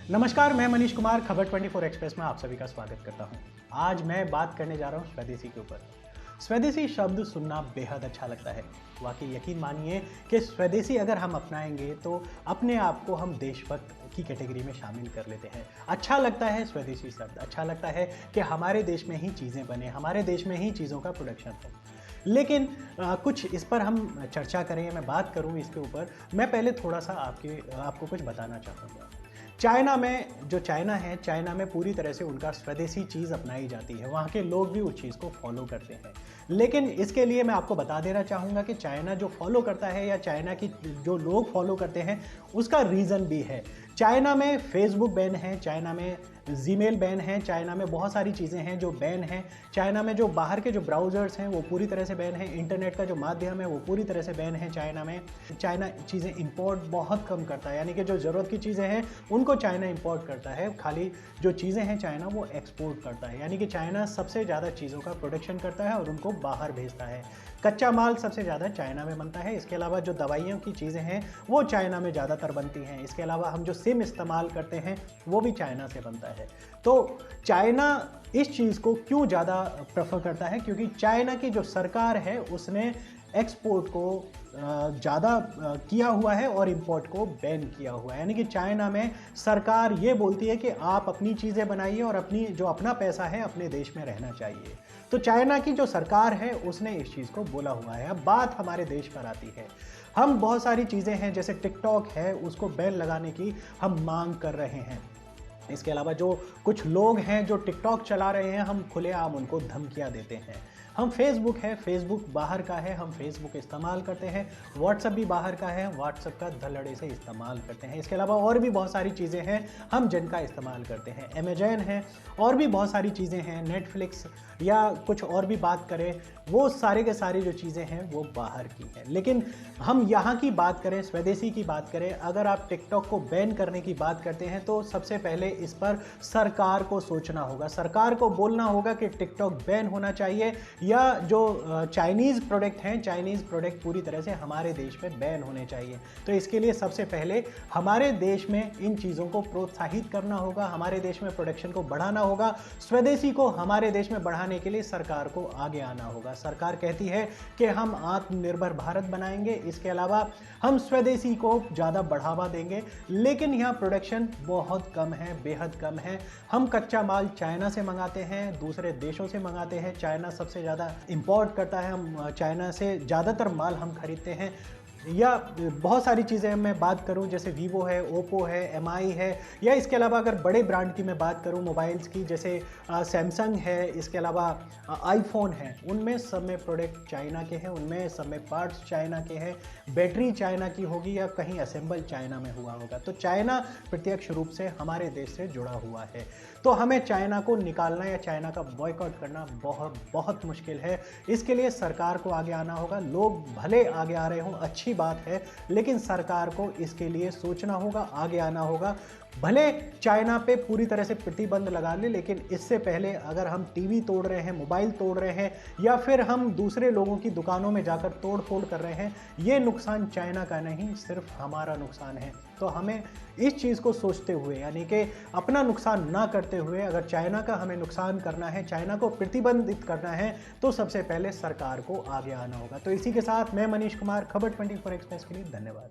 नमस्कार, मैं मनीष कुमार खबर 24 एक्सप्रेस में आप सभी का स्वागत करता हूं। आज मैं बात करने जा रहा हूं स्वदेशी के ऊपर। स्वदेशी शब्द सुनना बेहद अच्छा लगता है। वाकई यकीन मानिए कि स्वदेशी अगर हम अपनाएंगे तो अपने आप को हम देशभक्त की कैटेगरी में शामिल कर लेते हैं। अच्छा लगता है स्वदेशी शब्द, अच्छा लगता है कि हमारे देश में ही चीज़ें बने, हमारे देश में ही चीज़ों का प्रोडक्शन हो। लेकिन कुछ इस पर हम चर्चा करें, मैं बात करूं इसके ऊपर, मैं पहले थोड़ा सा आपको कुछ बताना चाहूँगा। चाइना है, चाइना में पूरी तरह से उनका स्वदेशी चीज़ अपनाई जाती है। वहाँ के लोग भी उस चीज़ को फॉलो करते हैं। लेकिन इसके लिए मैं आपको बता देना चाहूँगा कि चाइना जो फॉलो करता है या चाइना की जो लोग फॉलो करते हैं, उसका रीज़न भी है। चाइना में फेसबुक बैन है, चाइना में जीमेल बैन है, चाइना में बहुत सारी चीज़ें हैं जो बैन हैं। चाइना में जो बाहर के जो ब्राउज़र्स हैं वो पूरी तरह से बैन है। इंटरनेट का जो माध्यम है वो पूरी तरह से बैन है चाइना में। चाइना चीज़ें इंपोर्ट बहुत कम करता है, यानी कि जो ज़रूरत की चीज़ें हैं उनको चाइना इंपोर्ट करता है। खाली जो चीज़ें हैं चाइना वो एक्सपोर्ट करता है, यानी कि चाइना सबसे ज़्यादा चीज़ों का प्रोडक्शन करता है और उनको बाहर भेजता है। कच्चा माल सबसे ज़्यादा चाइना में बनता है। इसके अलावा जो दवाइयों की चीज़ें हैं वो चाइना में ज़्यादातर बनती हैं। इसके अलावा हम जो सिम इस्तेमाल करते हैं वो भी चाइना से बनता है। तो चाइना इस चीज़ को क्यों ज़्यादा प्रेफर करता है? क्योंकि चाइना की जो सरकार है उसने एक्सपोर्ट को ज़्यादा किया हुआ है और इंपोर्ट को बैन किया हुआ है। यानी कि चाइना में सरकार ये बोलती है कि आप अपनी चीज़ें बनाइए और अपना पैसा है अपने देश में रहना चाहिए। तो चाइना की जो सरकार है उसने इस चीज़ को बोला हुआ है। अब बात हमारे देश पर आती है। हम बहुत सारी चीज़ें हैं, जैसे टिकटॉक है, उसको बैन लगाने की हम मांग कर रहे हैं। इसके अलावा जो कुछ लोग हैं जो टिकटॉक चला रहे हैं, हम खुलेआम उनको धमकियां देते हैं। हम फेसबुक है, फेसबुक बाहर का है, हम फेसबुक इस्तेमाल करते हैं। व्हाट्सएप भी बाहर का है, व्हाट्सएप का धड़ल्ले से इस्तेमाल करते हैं। इसके अलावा और भी बहुत सारी चीज़ें हैं हम जिनका इस्तेमाल करते हैं। अमेज़न है, और भी बहुत सारी चीज़ें हैं, नेटफ्लिक्स या कुछ और भी बात करें, वो सारे के सारी जो चीज़ें हैं वो बाहर की हैं। लेकिन हम यहाँ की बात करें, स्वदेशी की बात करें, अगर आप टिकटॉक को बैन करने की बात करते हैं तो सबसे पहले इस पर सरकार को सोचना होगा। सरकार को बोलना होगा कि टिकटॉक बैन होना चाहिए, या जो चाइनीज़ प्रोडक्ट हैं, चाइनीज़ प्रोडक्ट पूरी तरह से हमारे देश में बैन होने चाहिए। तो इसके लिए सबसे पहले हमारे देश में इन चीज़ों को प्रोत्साहित करना होगा, हमारे देश में प्रोडक्शन को बढ़ाना होगा। स्वदेशी को हमारे देश में बढ़ाने के लिए सरकार को आगे आना होगा। सरकार कहती है कि हम आत्मनिर्भर भारत बनाएंगे, इसके अलावा हम स्वदेशी को ज़्यादा बढ़ावा देंगे, लेकिन यहाँ प्रोडक्शन बहुत कम है, बेहद कम है। हम कच्चा माल चाइना से मंगाते हैं, दूसरे देशों से मंगाते हैं। चाइना सबसे ज़्यादा इंपोर्ट करता है, हम चाइना से ज़्यादातर माल हम खरीदते हैं। या बहुत सारी चीज़ें मैं बात करूं, जैसे वीवो है, ओप्पो है, एमआई है, या इसके अलावा अगर बड़े ब्रांड की मैं बात करूं मोबाइल्स की, जैसे सैमसंग है, इसके अलावा आईफोन है, उनमें सब में प्रोडक्ट चाइना के हैं, उनमें सब में पार्ट्स चाइना के हैं। बैटरी चाइना की होगी या कहीं असेंबल चाइना में हुआ होगा। तो चाइना प्रत्यक्ष रूप से हमारे देश से जुड़ा हुआ है। तो हमें चाइना को निकालना या चाइना का बॉयकॉट करना बहुत बहुत मुश्किल है। इसके लिए सरकार को आगे आना होगा। लोग भले आगे आ रहे हों, अच्छी बात है, लेकिन सरकार को इसके लिए सोचना होगा, आगे आना होगा। भले चाइना पे पूरी तरह से प्रतिबंध लगा ले, लेकिन इससे पहले अगर हम टीवी तोड़ रहे हैं, मोबाइल तोड़ रहे हैं, या फिर हम दूसरे लोगों की दुकानों में जाकर तोड़ फोड़ कर रहे हैं, ये नुकसान चाइना का नहीं, सिर्फ हमारा नुकसान है। तो हमें इस चीज़ को सोचते हुए, यानी कि अपना नुकसान ना करते हुए, अगर चाइना का हमें नुकसान करना है, चाइना को प्रतिबंधित करना है, तो सबसे पहले सरकार को आगे आना होगा। तो इसी के साथ मैं मनीष कुमार, खबर 24 एक्सप्रेस के लिए धन्यवाद।